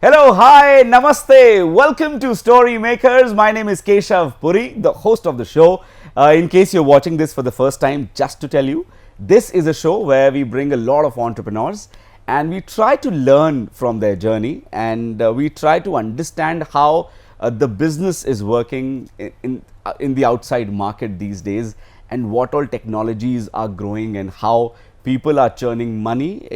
Hello, hi, namaste. Welcome to Story Makers. My name is Keshav Puri, the host of the show. In case you're watching this for the first time, just to tell you, this is a show where we bring a lot of entrepreneurs and we try to learn from their journey, and we try to understand how the business is working in the outside market these days, and what all technologies are growing and how people are churning money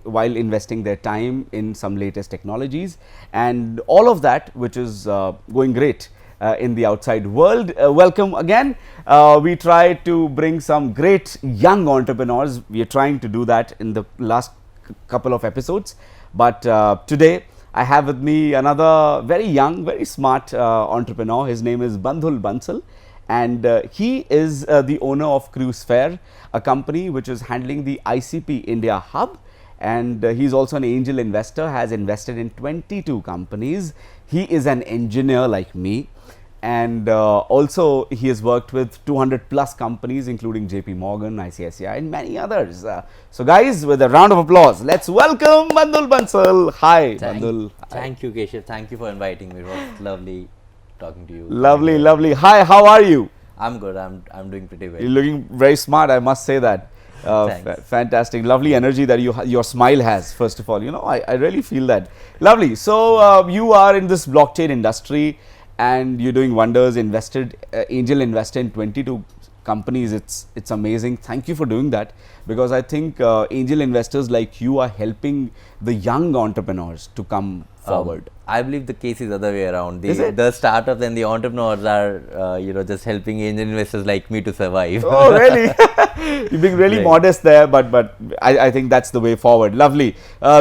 while investing their time in some latest technologies, and all of that which is going great in the outside world. Welcome again. We try to bring some great young entrepreneurs. We are trying to do that in the last couple of episodes, but today I have with me another very young, very smart entrepreneur. His name is Bandhul Bansal, and he is the owner of Crewsphere, a company which is handling the ICP India Hub, and he's also an angel investor, has invested in 22 companies. He is an engineer like me, and also he has worked with 200 plus companies including JP Morgan, ICICI and many others. So guys, with a round of applause, let's welcome Bandhul Bansal. Hi Bandhul. Thank you, Keshav. Thank you for inviting me. It was lovely talking to you. Lovely, lovely. Hi, how are you? I'm good. I'm doing pretty well. You're looking very smart, I must say that. Fantastic, lovely energy that your smile has. First of all, I really feel that. Lovely. So you are in this blockchain industry and you're doing wonders. Angel investor in 22 companies. It's amazing. Thank you for doing that, because I think angel investors like you are helping the young entrepreneurs to come forward. I believe the case is the other way around. The startups and the entrepreneurs are, just helping angel investors like me to survive. Oh, really? You're being really right. Modest there, but I think that's the way forward. Lovely.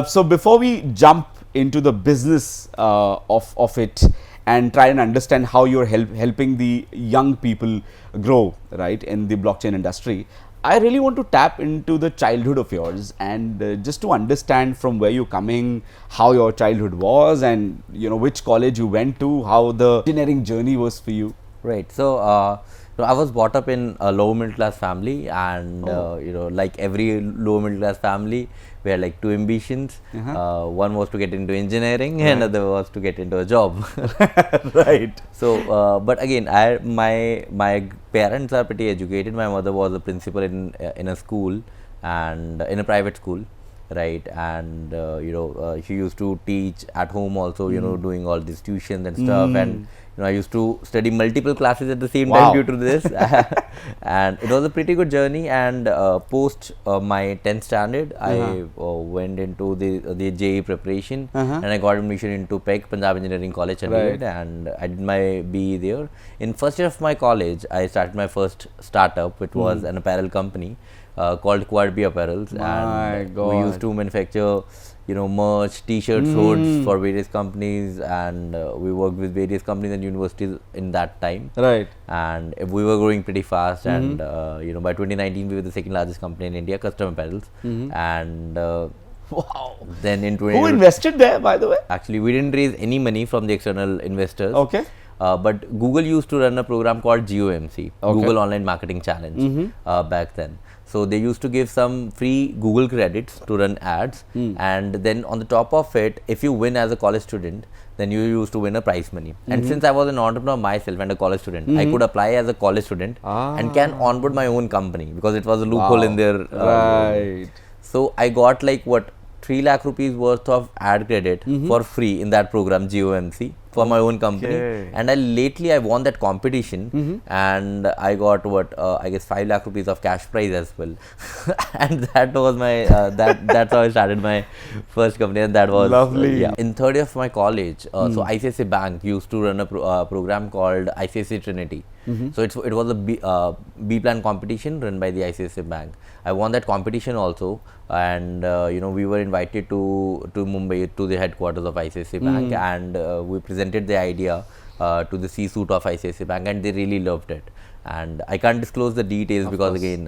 So before we jump into the business of it and try and understand how you're helping the young people grow, right, in the blockchain industry, I really want to tap into the childhood of yours, and just to understand from where you're coming, how your childhood was, and which college you went to, how the engineering journey was for you. Right. So I was brought up in a low middle class family, and like every low middle class family, we had like two ambitions. One was to get into engineering, right, and another was to get into a job. Right. So, but again, my parents are pretty educated. My mother was a principal in a school, and in a private school, right? And she used to teach at home also. Doing all these tuitions and stuff, and I used to study multiple classes at the same time due to this. And it was a pretty good journey. And post my 10th standard, I went into the JEE preparation, and I got admission into PEC, Punjab Engineering College, Chandigarh, and I did my BE there. In first year of my college, I started my first startup, which was an apparel company called Quad B Apparels, and we used to manufacture merch, t-shirts, hoods for various companies, and we worked with various companies and universities in that time. Right. And we were growing pretty fast, and by 2019 we were the second largest company in India, custom apparels. And wow. Then in Who invested there, by the way? Actually, we didn't raise any money from the external investors. Okay. But Google used to run a program called GOMC, Google Online Marketing Challenge, back then. So they used to give some free Google credits to run ads, and then on the top of it, if you win as a college student, then you used to win a prize money. And since I was an entrepreneur myself and a college student, I could apply as a college student and can onboard my own company, because it was a loophole in their right. So I got like 3 lakh rupees worth of ad credit for free in that program, GOMC, for my own company. And I won that competition, and I got I guess 5 lakh rupees of cash prize as well. And that was my that's how I started my first company, and that was lovely. In third year of my college, so ICICI Bank used to run a program called ICICI Trinity. So it was a B plan competition run by the ICICI Bank. I won that competition also, and we were invited to Mumbai, to the headquarters of ICICI Bank, and we presented the idea to the C-suite of ICICI Bank, and they really loved it. And I can't disclose the details because again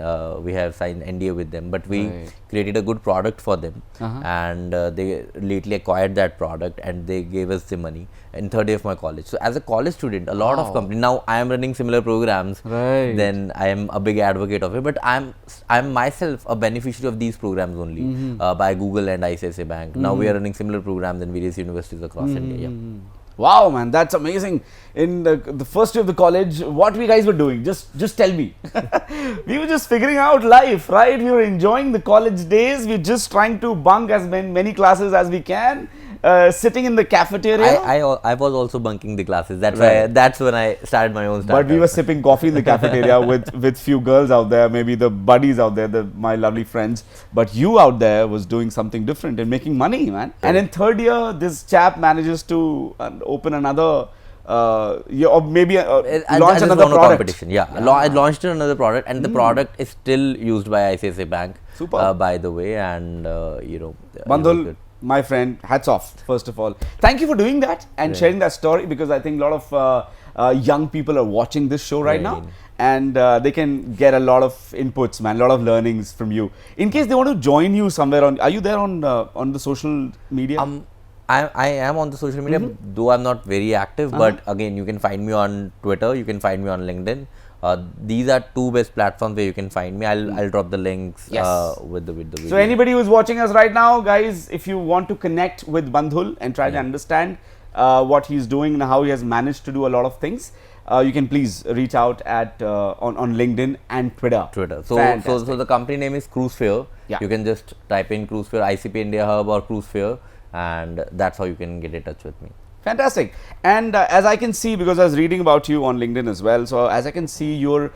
we have signed NDA with them, but we created a good product for them, and they lately acquired that product and they gave us the money in third year of my college. So as a college student, a lot of companies, now I am running similar programs, then I am a big advocate of it, but I'm myself a beneficiary of these programs only by Google and ICICI Bank. Now we are running similar programs in various universities across India. Wow, man, that's amazing. In the first year of the college, what we guys were doing, just tell me. We were just figuring out life, right? We were enjoying the college days. We were just trying to bunk as many classes as we can, sitting in the cafeteria. I was also bunking the classes. That's when I started my own startup. But we were sipping coffee in the cafeteria with few girls out there, maybe the buddies out there, my lovely friends. But you out there was doing something different and making money, man. And in third year, this chap manages to open another, or maybe launch another product. Competition. I launched another product, and the product is still used by ICICI Bank. Super. By the way, and Bandhul, my friend, hats off, first of all. Thank you for doing that and sharing that story, because I think a lot of young people are watching this show right now, and they can get a lot of inputs, man, a lot of learnings from you. In case they want to join you somewhere are you there on the social media? I am on the social media, though I'm not very active, but again, you can find me on Twitter, you can find me on LinkedIn. These are two best platforms where you can find me. I'll drop the links with the video. So anybody who's watching us right now, guys, if you want to connect with Bandhul and try to understand what he's doing and how he has managed to do a lot of things, you can please reach out at on LinkedIn and Twitter. So the company name is Crewsphere. You can just type in Crewsphere, ICP India Hub or Crewsphere, and that's how you can get in touch with me. Fantastic. And as I can see, because I was reading about you on LinkedIn as well, so as I can see, you're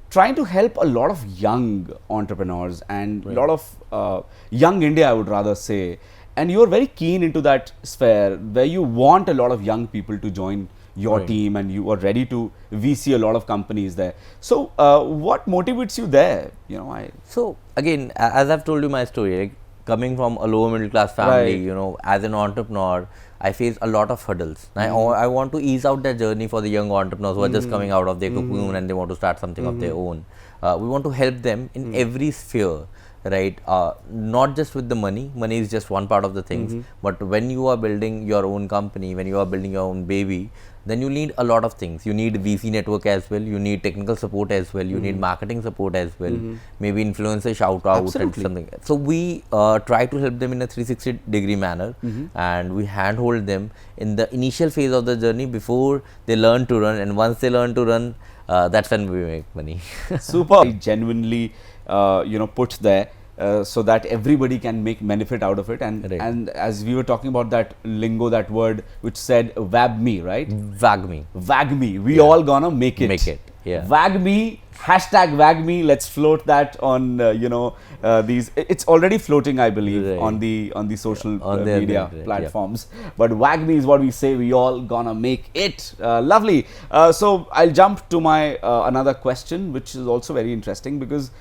trying to help a lot of young entrepreneurs and a lot of young India, I would rather say. And you're very keen into that sphere where you want a lot of young people to join your team, and you are ready to VC a lot of companies there. So what motivates you there? So again, as I've told you my story, like coming from a lower middle class family, as an entrepreneur, I face a lot of hurdles. I want to ease out that journey for the young entrepreneurs who are just coming out of their cocoon and they want to start something of their own. We want to help them in every sphere, right? Not just with the money. Money is just one part of the things. But when you are building your own company, when you are building your own baby, then you need a lot of things. You need VC network as well. You need technical support as well. You need marketing support as well. Maybe influencer shout out and something. So we try to help them in a 360-degree manner, and we handhold them in the initial phase of the journey before they learn to run. And once they learn to run, that's when we make money. Super. Genuinely, put there. So that everybody can make benefit out of it, and as we were talking about that lingo, that word which said "wab me," right? Wag me. We all gonna make it. Yeah. Wag me. Hashtag wag me. Let's float that on these. It's already floating, I believe, on the social media platforms. But wag me is what we say. We all gonna make it. Lovely. So I'll jump to my another question, which is also very interesting, because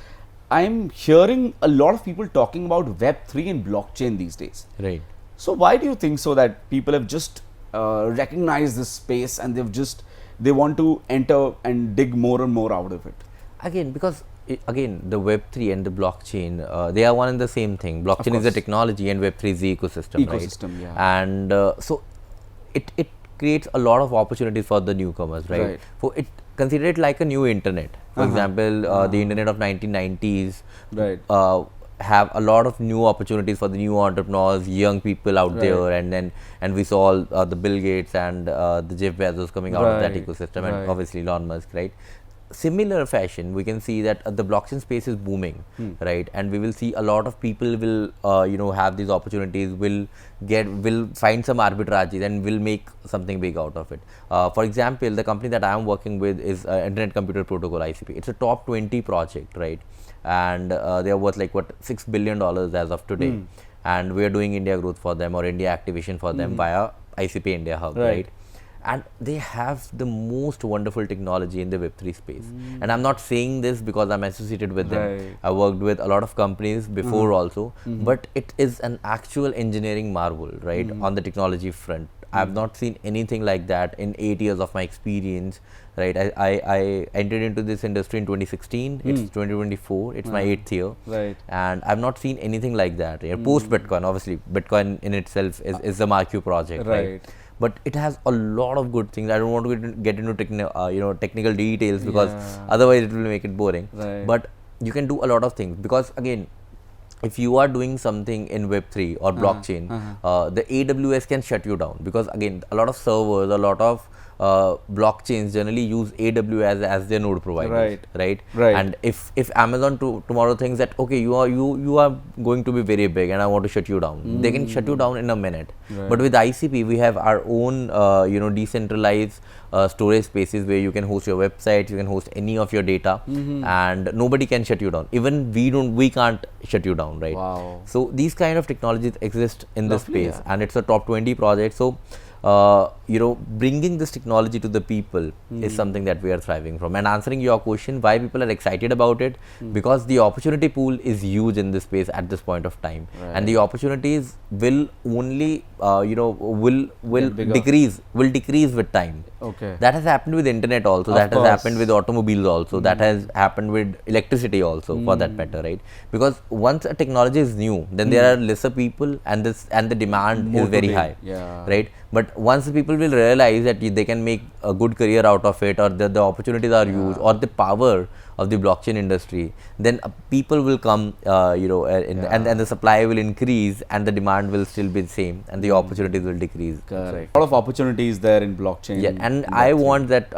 I'm hearing a lot of people talking about Web3 and blockchain these days. Right. So why do you think so that people have just recognized this space and they want to enter and dig more and more out of it? Again, because the Web3 and the blockchain, they are one and the same thing. Blockchain is the technology and Web3 is the ecosystem, right? Yeah. And so it creates a lot of opportunities for the newcomers, right? For it, consider it like a new internet. For example, the internet of 1990s have a lot of new opportunities for the new entrepreneurs, young people out there, and we saw the Bill Gates and the Jeff Bezos coming out of that ecosystem, and obviously Elon Musk, right? Similar fashion, we can see that the blockchain space is booming, right? And we will see a lot of people will have these opportunities, will find some arbitrage and will make something big out of it. For example, the company that I am working with is Internet Computer Protocol, ICP. It's a top 20 project, right? And they are worth like $6 billion as of today. And we are doing India growth for them or India activation for them via ICP India Hub, right? and they have the most wonderful technology in the Web3 space. And I'm not saying this because I'm associated with them. I worked with a lot of companies before also, but it is an actual engineering marvel, right, on the technology front. I've not seen anything like that in 8 years of my experience, right? I entered into this industry in 2016. It's 2024. It's my 8th year, right? And I've not seen anything like that. Post Bitcoin, obviously, Bitcoin in itself is the marquee project, right? But it has a lot of good things. I don't want to get into technical details because otherwise it will make it boring. But you can do a lot of things because again, if you are doing something in Web3 or blockchain, the AWS can shut you down because again, a lot of servers, a lot of blockchains generally use AWS as their node provider, right? And if Amazon tomorrow thinks that okay, you are going to be very big and I want to shut you down, they can shut you down in a minute. But with ICP, we have our own decentralized storage spaces where you can host your websites, you can host any of your data, and nobody can shut you down. Even we can't shut you down, right? So these kind of technologies exist in this space, and it's a top 20 project. So bringing this technology to the people is something that we are thriving from. And answering your question, why people are excited about it, because the opportunity pool is huge in this space at this point of time, and the opportunities will only will decrease with time. That has happened with internet also, that has happened with automobiles also, that has happened with electricity also, for that matter, right? Because once a technology is new, then there are lesser people and the demand is very high, right? But once the people will realize that they can make a good career out of it, or the opportunities are huge, or the power of the blockchain industry, then people will come, and the supply will increase and the demand will still be the same and the opportunities will decrease. Correct. A lot of opportunities there in blockchain. Yeah, and I want that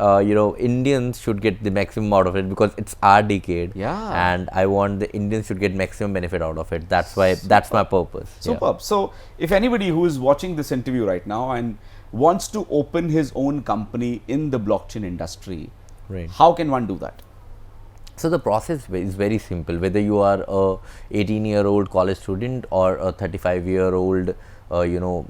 Indians should get the maximum out of it because it's our decade. And I want the Indians should get maximum benefit out of it. That's why, that's my purpose. Superb. So if anybody who is watching this interview right now and wants to open his own company in the blockchain industry, how can one do that? So the process is very simple. Whether you are a 18-year-old college student or a 35-year-old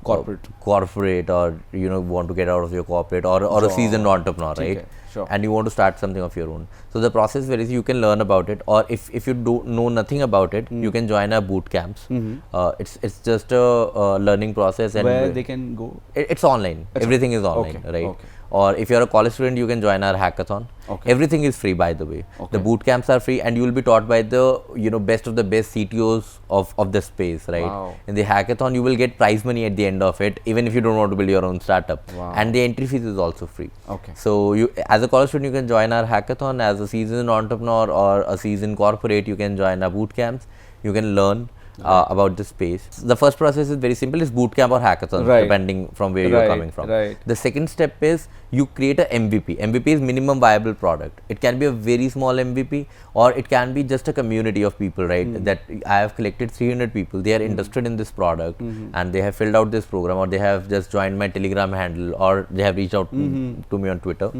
corporate, or want to get out of your corporate, or a seasoned entrepreneur, right? And you want to start something of your own. So the process varies. You can learn about it, or if you know nothing about it, you can join our boot camps. It's just a learning process. And where they can go? It's online. Everything is online, right? Or if you're a college student, you can join our hackathon. Everything is free, by the way. The boot camps are free, and you will be taught by the best of the best CTOs of the space, right? In the hackathon, you will get prize money at the end of it, even if you don't want to build your own startup. And the entry fees is also free. So you, as a college student, you can join our hackathon. As a seasoned entrepreneur or a seasoned corporate, you can join our boot camps. You can learn about the space. The first process is very simple, is bootcamp or hackathon, depending from where you're coming from. The second step is you create a MVP. MVP is minimum viable product. It can be a very small MVP, or it can be just a community of people, right? That I have collected 300 people, they are interested in this product, and they have filled out this program, or they have just joined my Telegram handle, or they have reached out to me on Twitter.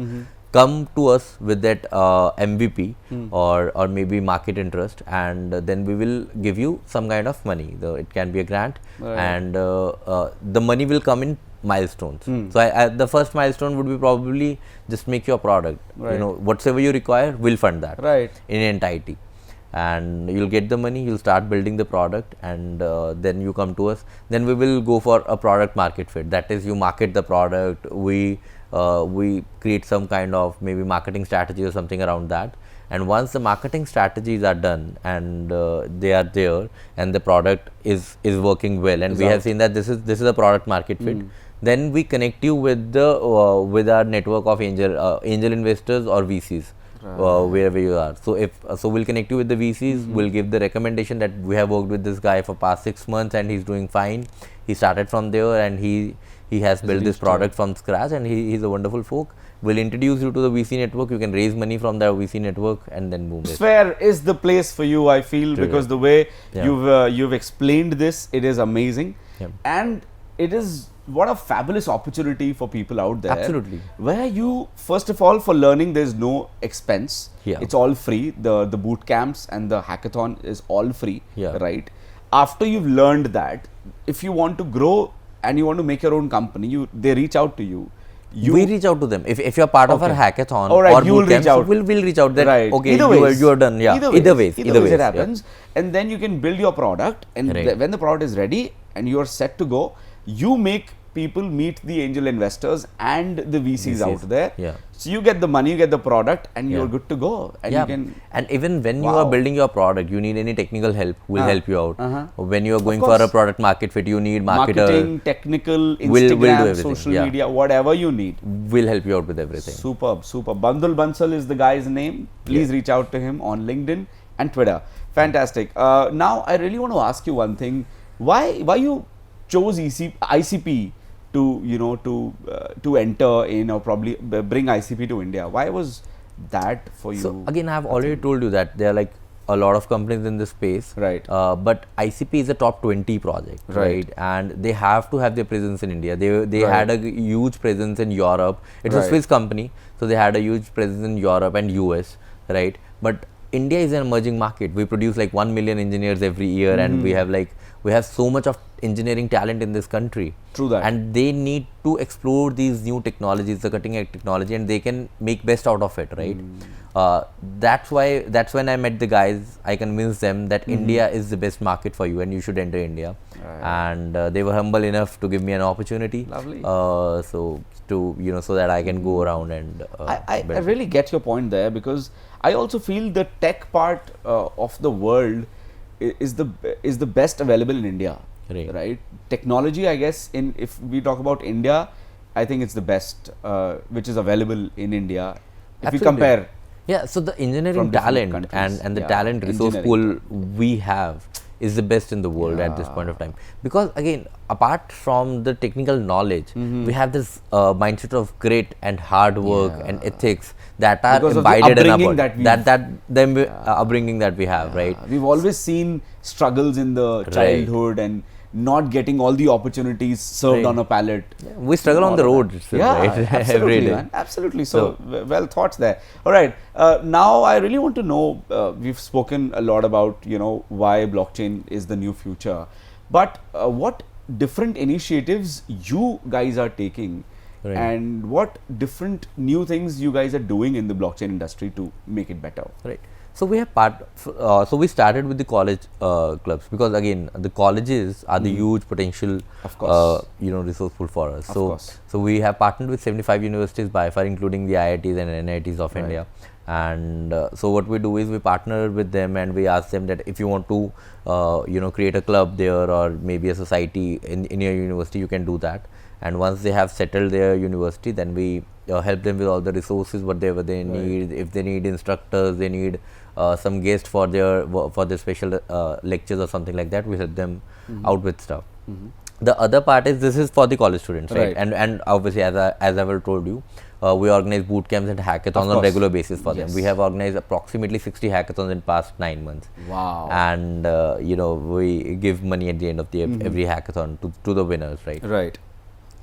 Come to us with that MVP or maybe market interest, and then we will give you some kind of money. It can be a grant, and the money will come in milestones. So the first milestone would be probably just make your product. Whatever you require, we'll fund that in entirety. And you'll get the money, you'll start building the product, and then you come to us. Then we will go for a product market fit. That is, you market the product, we create some kind of maybe marketing strategy or something around that. And once the marketing strategies are done and they are there, and the product is working well, and we have seen that this is a product market fit, then we connect you with the with our network of angel investors or VCs. Wherever you are. So we'll connect you with the VCs. We'll give the recommendation that we have worked with this guy for past 6 months and he's doing fine. He started from there and he has built this product from scratch, and he's a wonderful folk. We'll introduce you to the VC network. You can raise money from the VC network, and then boom. Crewsphere is the place for you, I feel, because the way you've explained this, it is amazing, and it is what a fabulous opportunity for people out there. Absolutely. Where you, first of all, for learning, there's no expense. It's all free. The boot camps and the hackathon is all free, right? After you've learned that, if you want to grow and you want to make your own company, they reach out to you. we reach out to them. If you're part of our hackathon or you will reach out. we'll reach out that okay, you are done. Yeah, either ways it happens, yeah. and then you can build your product, and when the product is ready and you are set to go, you make people meet the angel investors and the VCs out there. Yeah. So you get the money, you get the product, and you're good to go. And you can. And even when you are building your product, you need any technical help, we'll help you out. When you are going for a product market fit, you need marketing, technical, Instagram, social media, whatever you need. We'll help you out with everything. Superb. Bandhul Bansal is the guy's name. Please reach out to him on LinkedIn and Twitter. Fantastic. Now I really want to ask you one thing. Why you chose ICP to enter in, or probably bring ICP to India? Why was that for you? So again, I've already told you that there are like a lot of companies in this space, right? But ICP is a top 20 project, right? And they have to have their presence in India. They had a huge presence in Europe. It's a Swiss company, so they had a huge presence in Europe and US, right? But India is an emerging market. We produce like 1 million engineers every year, and we have so much of engineering talent in this country. True that. And they need to explore these new technologies, the cutting edge technology, and they can make best out of it, right? That's when I met the guys. I convinced them that India is the best market for you and you should enter India. And they were humble enough to give me an opportunity. Lovely. So that I can go around and I really get your point there, because I also feel the tech part of the world is the best available in India, right? Technology, I guess, if we talk about India, I think it's the best which is available in India. If we compare, so the engineering talent and the talent resource pool we have is the best in the world at this point of time. Because again, apart from the technical knowledge, we have this mindset of grit and hard work and ethics that are imbibed in our upbringing that we have, right? We've always seen struggles in the childhood and not getting all the opportunities served on a pallet. We struggle on the road, right? Every day. Man. Absolutely. So well thoughts there. All right. Now I really want to know. We've spoken a lot about why blockchain is the new future, but what different initiatives you guys are taking, and what different new things you guys are doing in the blockchain industry to make it better. Right. So we have so we started with the college clubs, because again the colleges are the huge potential, of course, resource pool for us. So we have partnered with 75 universities by far, including the IITs and NITs of India. And so what we do is we partner with them and we ask them that if you want to create a club there or maybe a society in your university, you can do that. And once they have settled their university, then we help them with all the resources, whatever they need. If they need instructors, they need some guests for their special lectures or something like that, we help them out with stuff. The other part is, this is for the college students, right? And obviously, as I've told you, we organize boot camps and hackathons on regular basis for them. We have organized approximately 60 hackathons in past 9 months. Wow! And we give money at the end of the every hackathon to the winners, right? Right.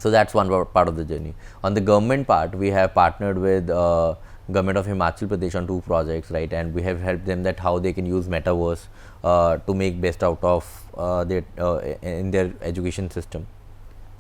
So that's one part of the journey. On the government part, we have partnered with government of Himachal Pradesh on 2 projects, right? And we have helped them that how they can use metaverse to make best out of in their education system.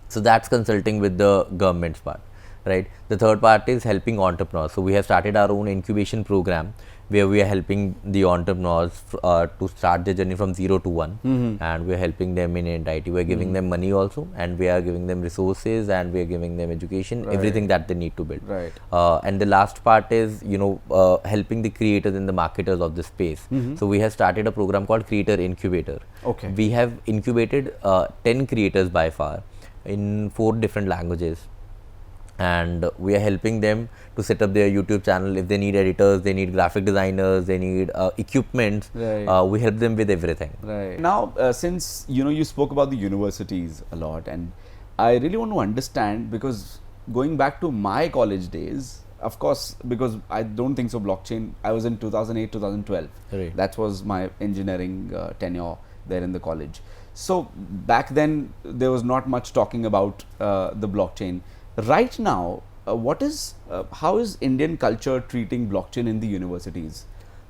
So that's consulting with the government's part, right? The third part is helping entrepreneurs. So we have started our own incubation program, where we are helping the entrepreneurs to start their journey from 0 to 1, and we are helping them in entirety. We are giving them money also, and we are giving them resources, and we are giving them education, everything that they need to build. Right. And the last part is helping the creators and the marketers of this space. So we have started a program called Creator Incubator. Okay. We have incubated 10 creators by far in 4 different languages. And we are helping them to set up their YouTube channel. If they need editors, they need graphic designers, they need equipment, we help them with everything. Right. Now, since you spoke about the universities a lot, and I really want to understand, because going back to my college days, of course, because I don't think so blockchain, I was in 2008, 2012. Right. That was my engineering tenure there in the college. So back then, there was not much talking about the blockchain. Right now, how is Indian culture treating blockchain in the universities?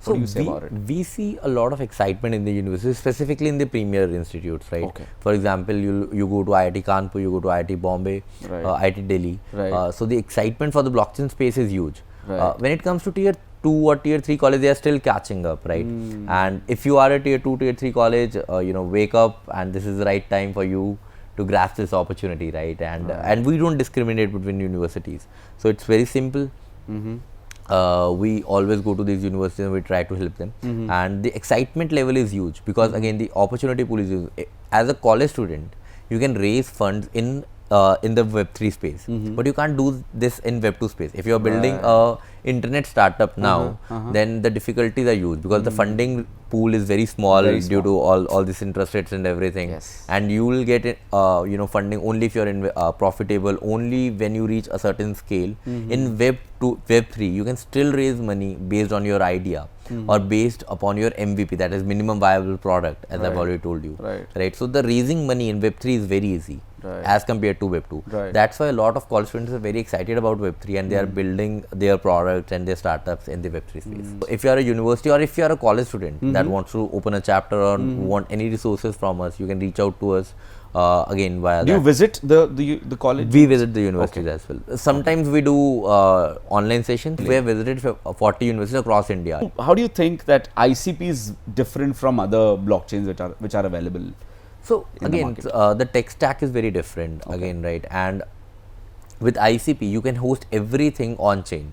What do you say about it? We see a lot of excitement in the university, specifically in the premier institutes, right? Okay. For example, you go to IIT Kanpur, you go to IIT Bombay, Right. IIT Delhi. Right. So the excitement for the blockchain space is huge. Right. When it comes to tier 2 or tier 3 college, they are still catching up, right? And if you are a tier 2, tier 3 college, wake up, and this is the right time for you to grasp this opportunity, right? And we don't discriminate between universities, so it's very simple. We always go to these universities and we try to help them, and the excitement level is huge because again the opportunity pool is huge. As a college student, you can raise funds in the Web3 space, but you can't do this in Web2 space. If you are building a internet startup now, then the difficulties are huge because the funding pool is very small, due to all this interest rates and everything. Yes. And you will get funding only if you're profitable, only when you reach a certain scale. In Web2, Web3, you can still raise money based on your idea or based upon your MVP, that is minimum viable product, as I've already told you. Right. So the raising money in Web3 is very easy. As compared to Web2. That's why a lot of college students are very excited about Web3 and they are building their products and their startups in the Web3 space. So if you are a university or if you are a college student that wants to open a chapter or want any resources from us, you can reach out to us again via Do you visit the college? We visit the universities as well. Sometimes we do online sessions. We have visited 40 universities across India. How do you think that ICP is different from other blockchains which are available? So again, the tech stack is very different again, right? And with ICP, you can host everything on chain.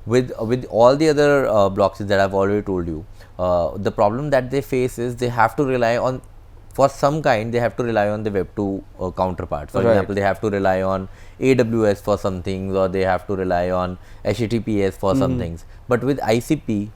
With all the other blockchains that I've already told you, the problem that they face is they have to rely on, for some kind, they have to rely on the Web2 counterparts. For example, they have to rely on AWS for some things, or they have to rely on HTTPS for some things. But with ICP,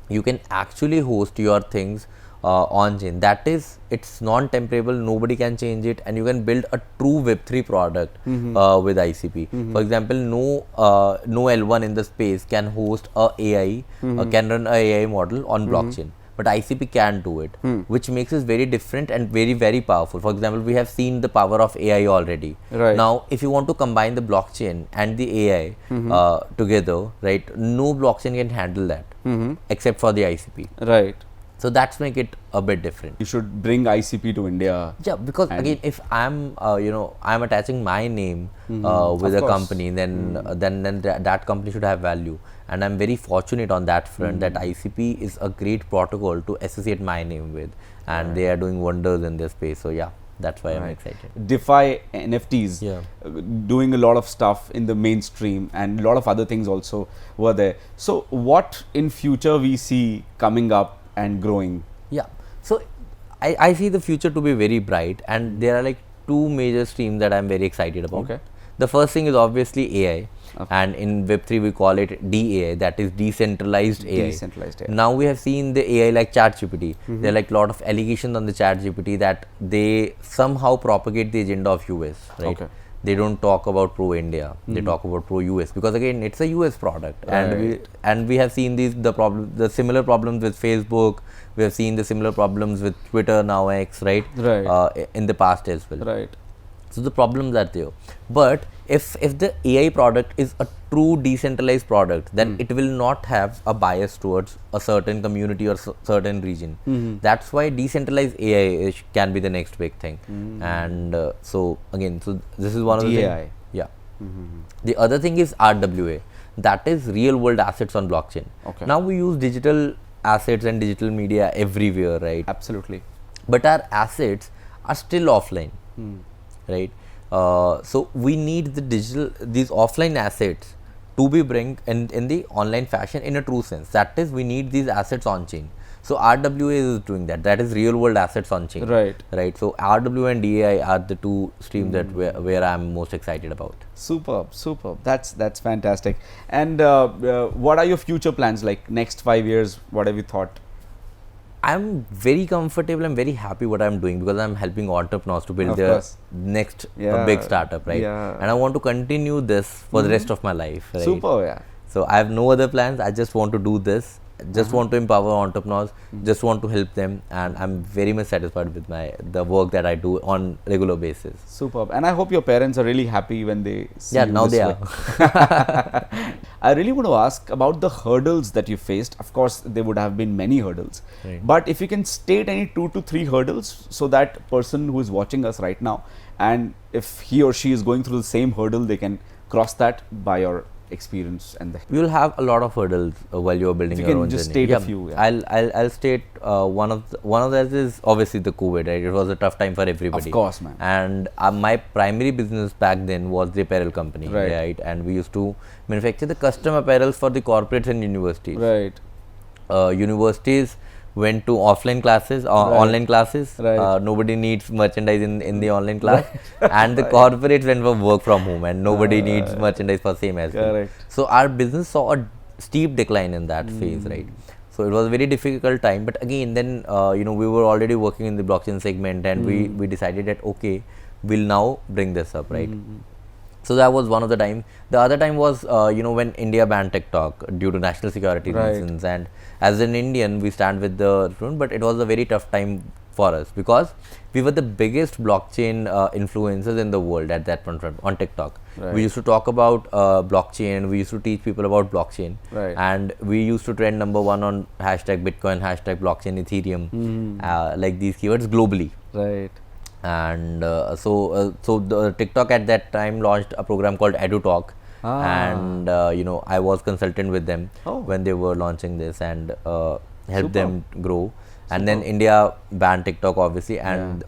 you can actually host your things on chain. That is, it's non-temporable, nobody can change it, and you can build a true Web3 product with ICP. For example, no L1 in the space can host a AI, can run a AI model on blockchain, but ICP can do it, which makes it very different and very, very powerful. For example, we have seen the power of AI already. Now, if you want to combine the blockchain and the AI together, right, no blockchain can handle that except for the ICP. Right. So that's make it a bit different. You should bring ICP to India. Yeah, because again, if I'm, I'm attaching my name with a company, then that company should have value. And I'm very fortunate on that front that ICP is a great protocol to associate my name with, and they are doing wonders in this space. So yeah, that's why I'm excited. DeFi, NFTs, doing a lot of stuff in the mainstream, and a lot of other things also were there. So what in future we see coming up and growing? Yeah, so I see the future to be very bright, and there are like two major streams that I'm very excited about. The first thing is obviously AI, and in Web3 we call it DAI, that is decentralized AI. Now we have seen the AI like ChatGPT. There are like a lot of allegations on the ChatGPT that they somehow propagate the agenda of US, right? They don't talk about pro-India, they talk about pro-US, because again, it's a US product. And we have seen the similar problems with Facebook, we have seen the similar problems with Twitter, now X, right? In the past as well. So the problems are there. But if the AI product is a true decentralized product, then it will not have a bias towards a certain community or certain region. That's why decentralized AI can be the next big thing. And so again, so this is one of the things. Yeah. The other thing is RWA. That is real world assets on blockchain. Now we use digital assets and digital media everywhere, right? Absolutely. But our assets are still offline. Right, so we need these offline assets to be bring in the online fashion in a true sense. That is, we need these assets on chain. So RWA is doing that. That is real world assets on chain. Right. So RWA and DAI are the two streams that where I'm most excited about. Superb. That's fantastic. And what are your future plans? Like next 5 years, what have you thought? I'm very comfortable. I'm very happy what I'm doing because I'm helping entrepreneurs to build their next big startup, right? And I want to continue this for the rest of my life. Right? Super, yeah. So I have no other plans. I just want to do this just want to empower entrepreneurs, just want to help them, and I'm very much satisfied with the work that I do on regular basis. Superb. And I hope your parents are really happy when they see Yeah, you now this they way. are. I really want to ask about the hurdles that you faced. Of course, there would have been many hurdles. Right. But if you can state any 2 to 3 hurdles, so that person who is watching us right now, and if he or she is going through the same hurdle, they can cross that by your experience and the We will have a lot of hurdles while you're building If you your can own just journey. state a few, yeah. I'll state one of that is obviously the COVID, right? It was a tough time for everybody. Of course, man. And my primary business back then was the apparel company, Right. right? And we used to manufacture the custom apparels for the corporates and universities. Right. Universities went to offline classes or online classes. Right. Nobody needs merchandise in the online class, and the corporates went for work from home, and nobody needs merchandise for same as well. Correct. So our business saw a steep decline in that phase, right? So it was a very difficult time. But again, then we were already working in the blockchain segment, and we decided that okay, we'll now bring this up, right? So that was one of the time. The other time was when India banned TikTok due to national security Right. reasons, and as an Indian we stand with the front, but it was a very tough time for us because we were the biggest blockchain influencers in the world at that point on TikTok. Right. We used to talk about blockchain, we used to teach people about blockchain, Right. and we used to trend #1 on hashtag Bitcoin, hashtag blockchain, Ethereum, like these keywords globally. Right. And so the TikTok at that time launched a program called EduTalk, and I was consultant with them when they were launching this and helped them grow. And then India banned TikTok obviously, and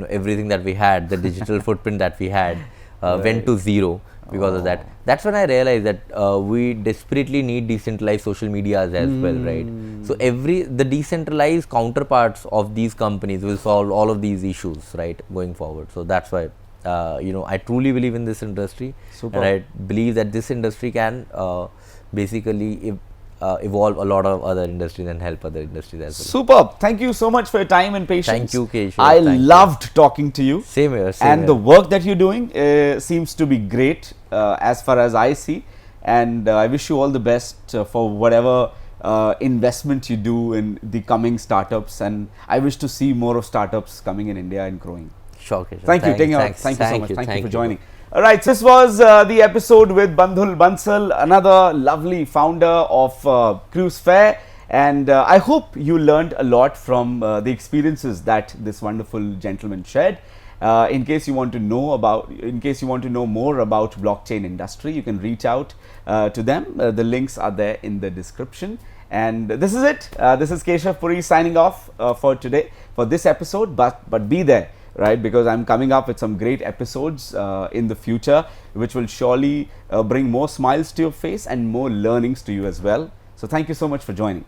everything that we had, the digital footprint that we had, went to zero because of that. That's when I realized that we desperately need decentralized social medias as well, right? So the decentralized counterparts of these companies will solve all of these issues, right, going forward. So that's why I truly believe in this industry, and I believe that this industry can basically evolve a lot of other industries and help other industries as well. Superb. Thank you so much for your time and patience. Thank you, Keshav. I Thank you. loved talking to you. Same here. And the work that you're doing seems to be great as far as I see. And I wish you all the best for whatever investment you do in the coming startups. And I wish to see more of startups coming in India and growing. Sure, Keshav. Thank you. Thank you so much. Thank Thank you for you. joining. All right, so this was the episode with Bandhul Bansal, another lovely founder of Crewsphere, and I hope you learned a lot from the experiences that this wonderful gentleman shared. In case you want to know more about blockchain industry, you can reach out to them. The links are there in the description. And this is it. This is Keshav Puri signing off for today for this episode. But be there. Right, because I'm coming up with some great episodes in the future, which will surely bring more smiles to your face and more learnings to you as well. So thank you so much for joining.